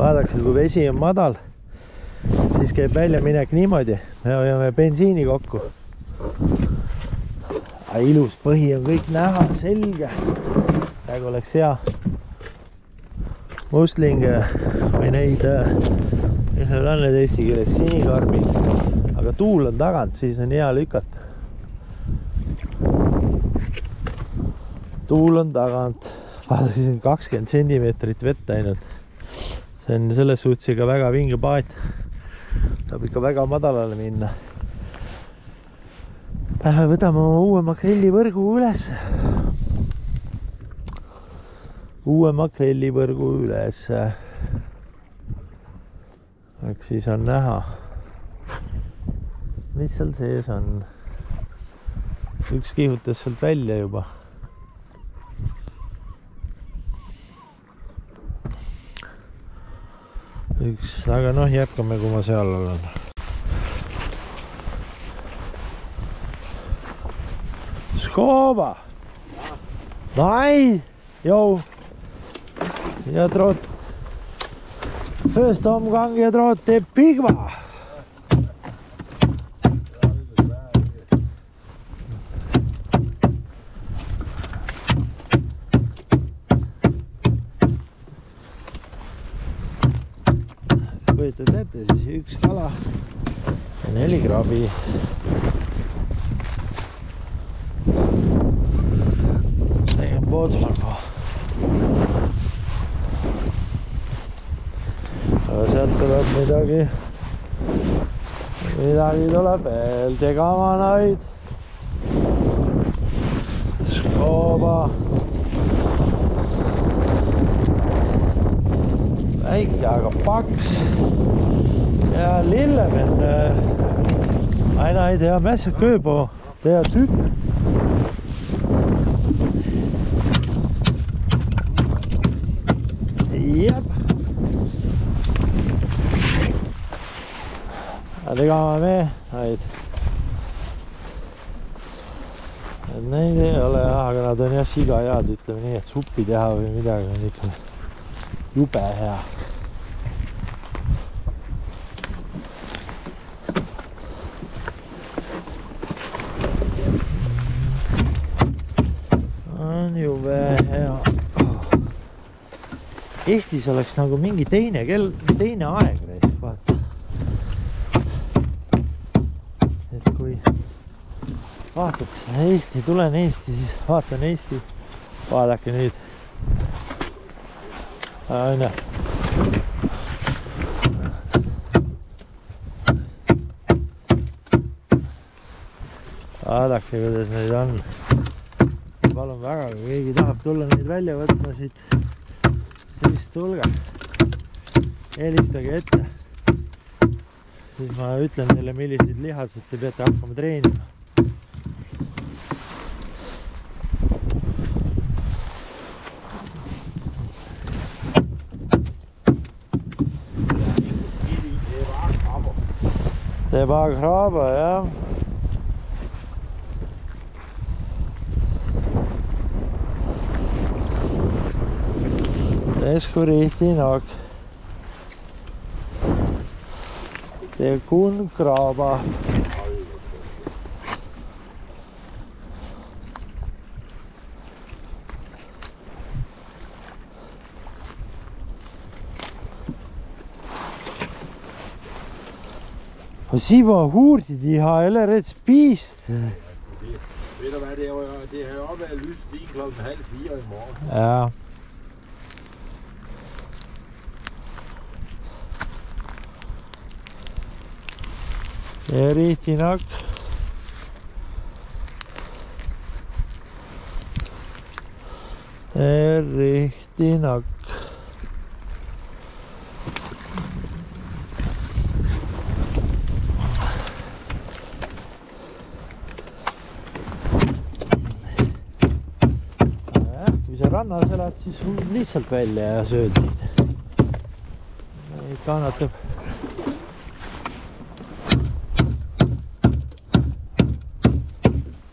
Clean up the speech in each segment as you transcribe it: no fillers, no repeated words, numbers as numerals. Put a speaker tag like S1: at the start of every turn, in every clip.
S1: Vaadake, kui vesi on madal, siis käib väljaminek niimoodi. Me hoiame bensiini kokku. Ilus põhi on kõik näha, selge. Praegu oleks hea mustlinge või neid, need on need eesti keeles sinikarmid. Aga tuul on tagant, siis on hea lükata. Tuul on tagant. Vaadake, siin 20 centimeetrit vett ainult. See on selles suhtes ka väga vinge paat. Saab ikka väga madalale minna. Võtame oma uue makrellivõrgu üles. Uue makrellivõrgu üles. Eks siis on näha, mis seal sees on. Üks kihutas sealt välja juba. Aga noh, jätkame, kui ma seal olen. Skåba! Nej! Jo! Jeg tror første omgang, jeg tror det er Pigva. Võitad ette siis üks kala ja 4 krabi. Tegin pootsmarga. Aga sealt tuleb midagi tuleb veel, tegamanaid. Skåba. Väike, aga paks. Ja lille, men nej, det er masser kø på. Det er tyk. Jep. Ja, det går med. Neid ei ole, aga nad on jah siga head, ütleme nii, et suppi teha või midagi on ikka jube hea. On jube hea. Eestis oleks nagu mingi teine aeg, vaata. Et kui vaatad Eesti, tulen Eesti, siis vaatan Eesti. Vaadake nüüd. Aina. Vaadake, kuidas neid on. Palun väga, kui keegi tahab tulla neid välja võtma siit, siis tulge. Helistage ette. Siis ma ütlen teile, millised lihased te peate hakkama treenima. Det er bare krabber, ja. Det er sgu rigtig nok. Det er kun krabber. Og sig hvor hurtigt de har allerede spist.
S2: Ved du hvad, det har jo også været lyst lige klokken 3:30 i morgen.
S1: Ja. Det er rigtig nok. Det er rigtig nok. Rannas elad, siis lihtsalt välja ja sööd neid. Neid kannatab.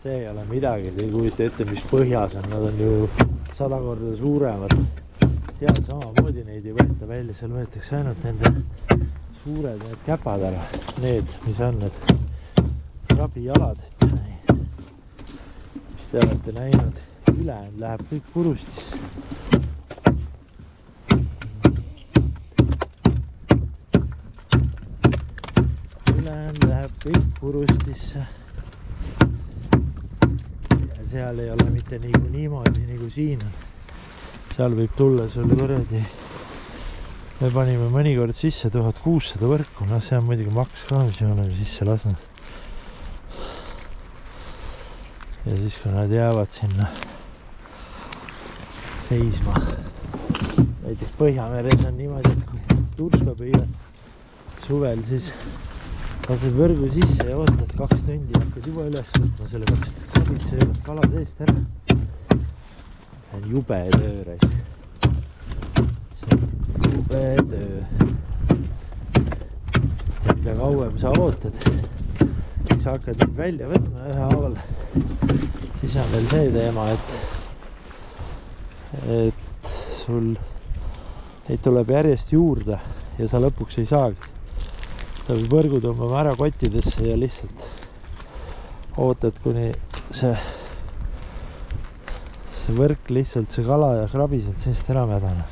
S1: See ei ole midagi, te ei kujute ette, mis põhjas on. Nad on ju 100 korda suuremad. seal samamoodi neid ei võeta välja, seal võetakse ainult nende suured need käpad ära, need, mis on need krabijalad, mis te olete näinud, ülejäänud läheb kõik purustisse. Ülejäänud läheb kõik purustisse. Ja seal ei ole mitte niimoodi, nagu siin on. Seal võib tulla sul võrredi. Me panime mõnikord sisse 1600 võrku, no see on muidugi maks ka, mis me oleme sisse lasknud. Ja siis, kui nad jäävad sinna seisma. Näiteks Põhjameres on niimoodi, et kui turska püüad suvel, siis lased võrgu sisse ja ootad 2 tundi ja hakkad juba üles võtma, sellepärast krabid söövad kala seest ära. See on jube töö, raisk. Jube töö. Ja mida kauem sa ootad, kui sa hakkad neid välja võtma ühe haaval, siis on veel see teema, et sul neid tuleb järjest juurde ja sa lõpuks ei saagi. Ta võib võrgu tõmbama ära kottidesse ja lihtsalt ootad, kuni see võrk lihtsalt, see kala ja krabi sealt seest ära mädaneb.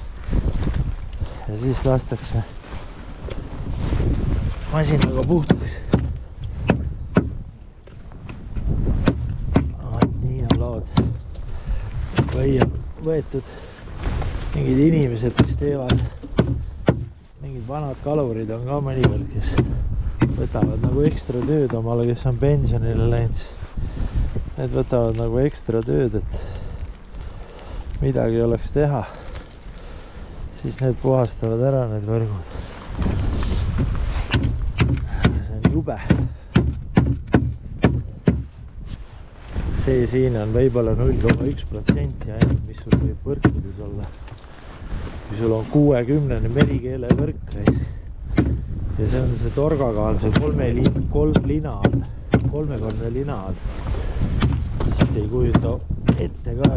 S1: Ja siis lastakse masinaga puhtaks. Nii on lood. Või on võetud mingid inimesed, kes teevad, mingid vanad kalurid on ka mõnikord, kes võtavad nagu ekstra tööd omale, kes on pensionile läinud. Need võtavad nagu ekstra tööd, et midagi oleks teha. Siis need puhastavad ära need võrgud. See on jube. See siin on võib-olla 0,1% ainult, mis sul võib võrkudes olla. Kui sul on 60 merikeele võrk ja see on see torgakaal, see 3 lina all, 3-korne lina all, siis ei kujuta ette ka.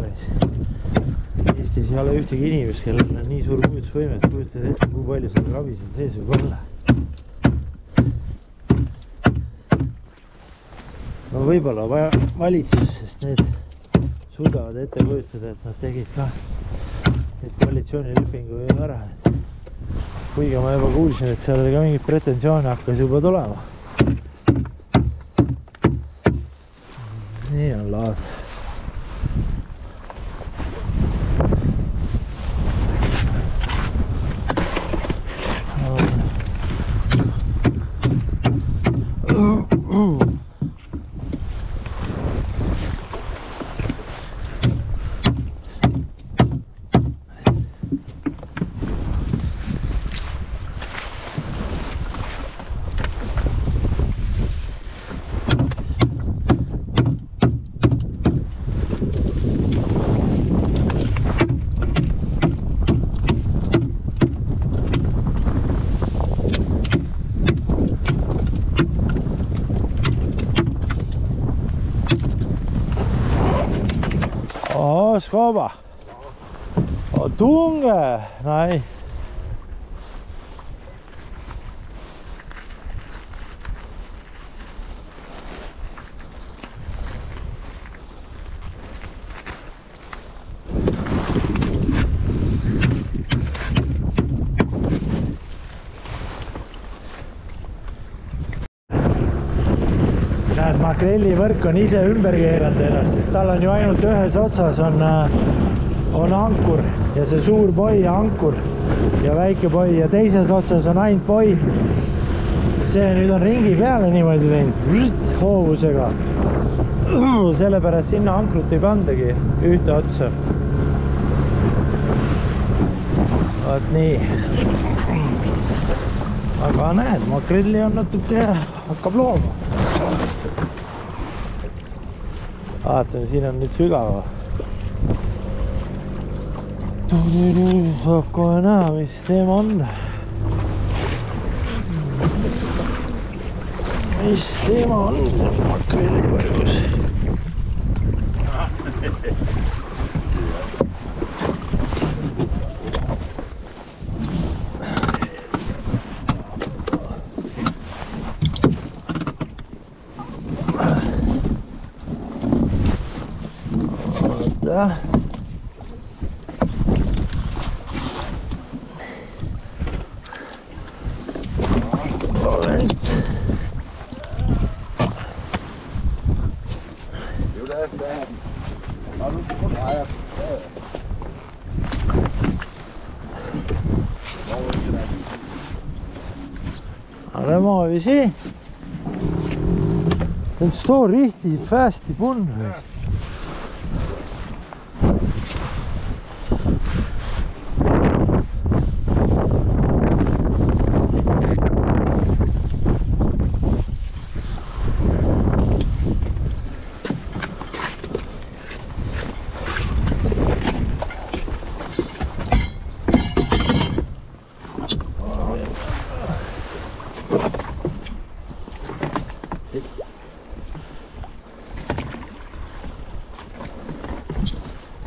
S1: Eestis ei ole ühtegi inimest, kellel on nii suur kujutusvõime, et kujutad ette, kui palju seal krabi seal sees võib olla. No võib-olla valitsus, sest need suudavad ette kujutada, et nad tegid ka neid koalitsioonilepingu ära. Kuigi ma juba kuulsin, et seal oli ka mingid pretensioone hakkas juba tulema. Nii on laad. Skåber. Og dunge. Nej. Makrellivõrk on ise ümber keeranud ennast, sest tal on ju ainult ühes otsas on ankur ja see suur poi ankur ja väike poi ja teises otsas on ainult poi. See nüüd on ringi peale niimoodi teinud hoovusega. Sellepärast sinna ankrut ei pandagi ühte otsa. Vaat nii. Aga näed, makrelli on natuke hakkab looma. Vaatame, siin on nüüd sügava. Saab kohe näha, mis teema on. Mis teema on makrellivõrgus? jah. Moment. Den må vi se. Den står rigtig fast i bunden. Ja.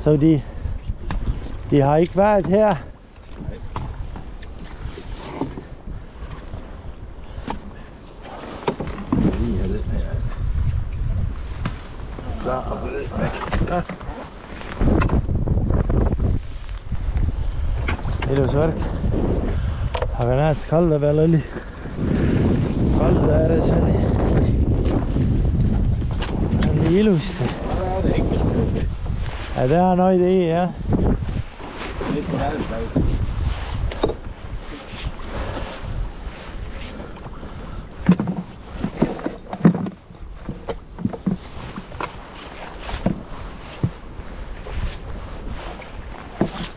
S1: Så de har ikke været her.
S2: Lige her den her. Klar, og så det væk. Ja.
S1: Ilus värk. Aga näed, kalda peal oli. Kalda ääres oli ilusti. Ja det er nooit ei, jah.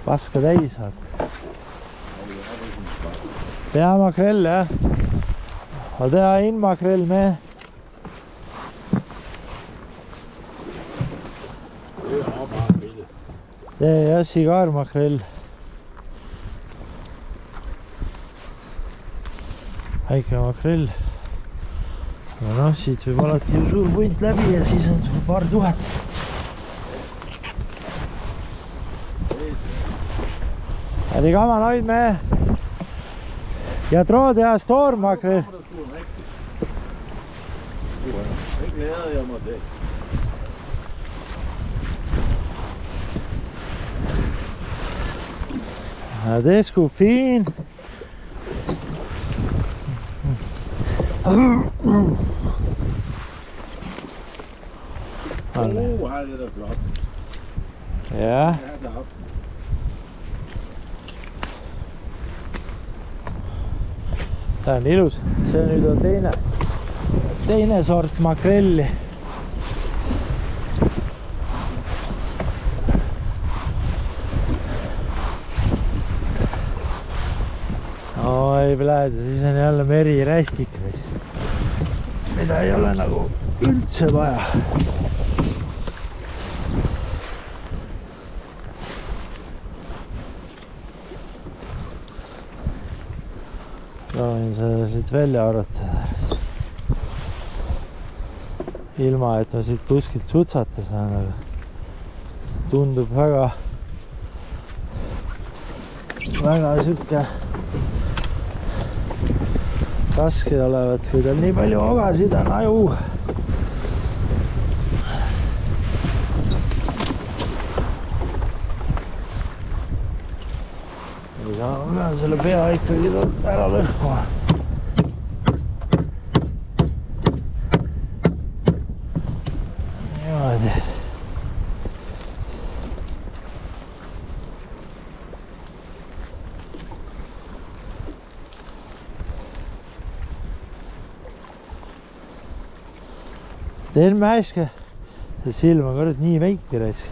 S1: Paska täis saad. Peamakrell, jah. Aga teha innmakrell me. Det er jah sigaarmakrell. Väike makrell. Aga noh, siit võib alati ju suur punt läbi ja siis on sul paar tuhat. Eli kaman hoid me. Ja trood ja stormakrell.
S2: Det glæder jeg mig til.
S1: Ja, det er sgu fint.
S2: Her er det da flot.
S1: Ja. See on ilus. See nüüd on teine sort makrelli. Oi pläed, siis on jälle merirästik, mida ei ole nagu üldse vaja. Proovin seda siit välja arutada. Ilma, et ma siit kuskilt sutsata saan, aga tundub väga sükke raske olevat, kui tal nii palju ogasid on aju. Ma pean selle pea ikkagi ära lõhkuma. Niimoodi. Teen mäiske. See silm on kõrd nii väike raisk.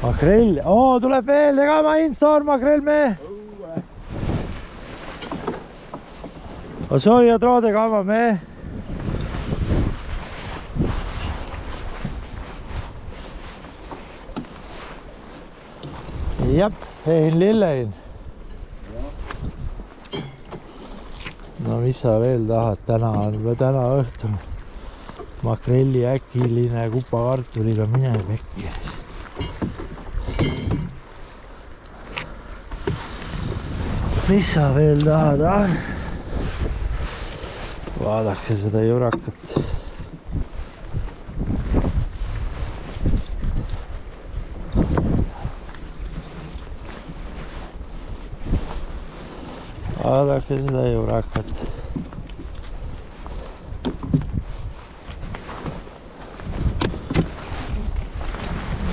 S1: Makrell. Oo, tuleb veel. Ega ma instor makrell me. Soja troode kama me. Jep, ein lillein. No mis sa veel tahad? Täna õhtul makrelli äkiline kupakartuliga mine pekki. Mis sa veel tahad, Vaadake seda jurakat. Vaadake seda jurakat.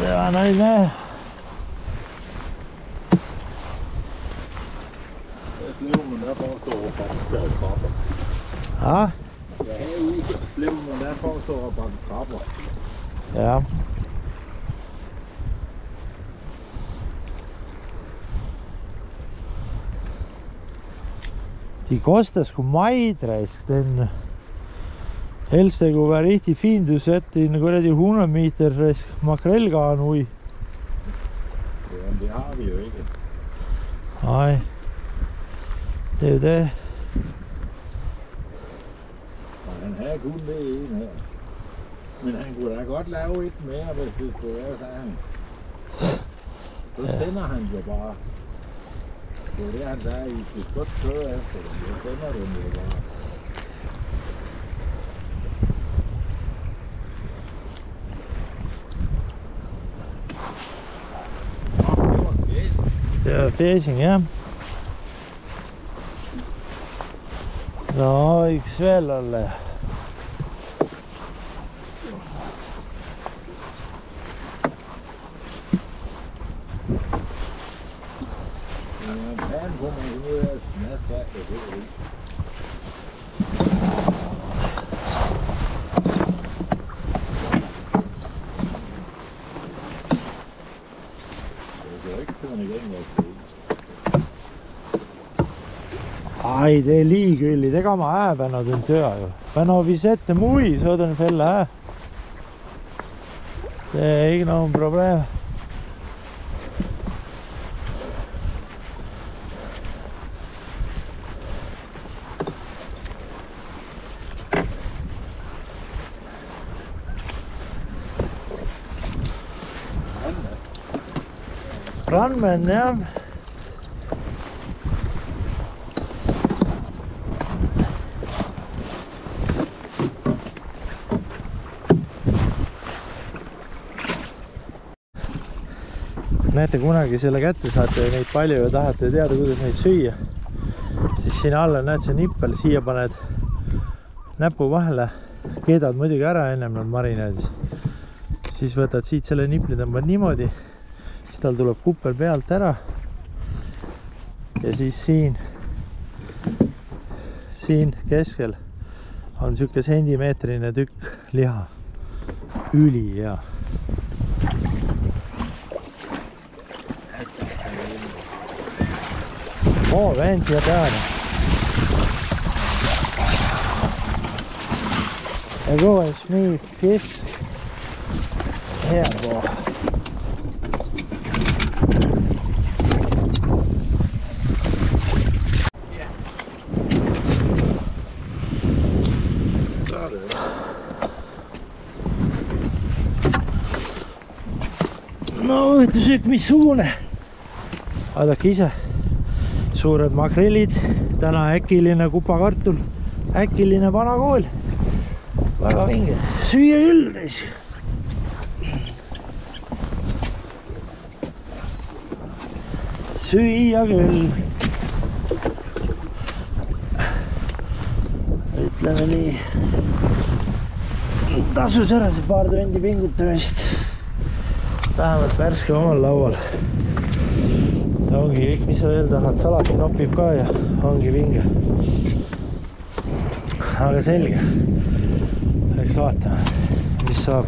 S1: Ja naine. Ja?
S2: Ja, herude blev man der for at stå og banke krabber.
S1: Ja. De koster sgu maidreisk, den helst kui var riktigt fint, du sätter in kuradi 100 meter makrellgarn ui.
S2: Ja, det har vi jo ikke.
S1: Nej, det er jo det.
S2: Og han havde kun det ene her. Men han kunne da godt lave et mere, hvis det skulle være, sagde han. Så sender han jo bare. Det er det, han sagde, I skal godt køre efter dem. Så sender dem jo bare.
S1: Det var fæsing, ja. Nå, ikke svæl alle. Ai, det er ligegyldigt. Det kommer af, når den dør jo. Men når vi sætter dem ud, så er den fælder af. Det er ikke nogen problem. Brandmænd, ja. Näete, kunagi selle kätte saate neid palju ja tahate teada, kuidas neid süüa. Siis siin alla näed see nippel, siia paned näpu vahele, keedad muidugi ära ennem nad marinaadis. Siis võtad siit selle nipli, tõmbad niimoodi, siis tal tuleb kuppel pealt ära. Ja siis siin keskel on siuke sentimeetrine tükk liha. Üli hea. Oo, vend siia peale. Ja go and smooth fish. Hea pool. No õhtusöök missugune. Vaadake ise. Suured makrellid, täna äkiline kupakartul, äkiline vanakool. Väga vinge. Süüa küll. Süüa küll. Ütleme nii. Tasus ära see paar tundi pingutamist. Vähemalt värske omal laual. Ongi kõik, mis sa veel tahad, salati nopib ka ja ongi vinge. Aga selge. Eks vaatame, mis saab.